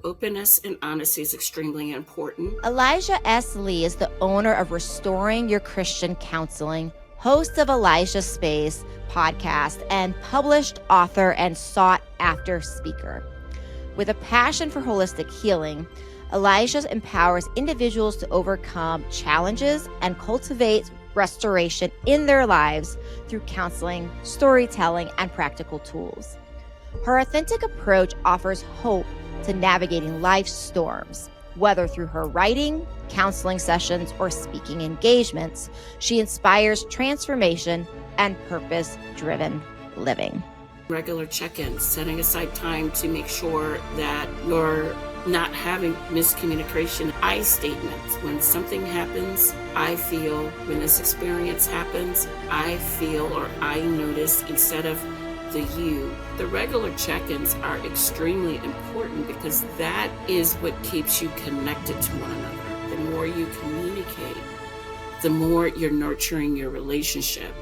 openness and honesty is extremely important. Elisha Lee is the owner of Restoring Your Christian Counseling, host of Elisha Space podcast, and published author and sought-after speaker. With a passion for holistic healing, Elisha empowers individuals to overcome challenges and cultivate restoration in their lives through counseling, storytelling, and practical tools. Her authentic approach offers hope to navigating life's storms. Whether through her writing, counseling sessions, or speaking engagements, she inspires transformation and purpose-driven living. Regular check-ins, setting aside time to make sure that you're not having miscommunication. I statements. When something happens, I feel, when this experience happens, I feel or I notice instead of the you. The regular check-ins are extremely important because that is what keeps you connected to one another. The more you communicate, the more you're nurturing your relationship.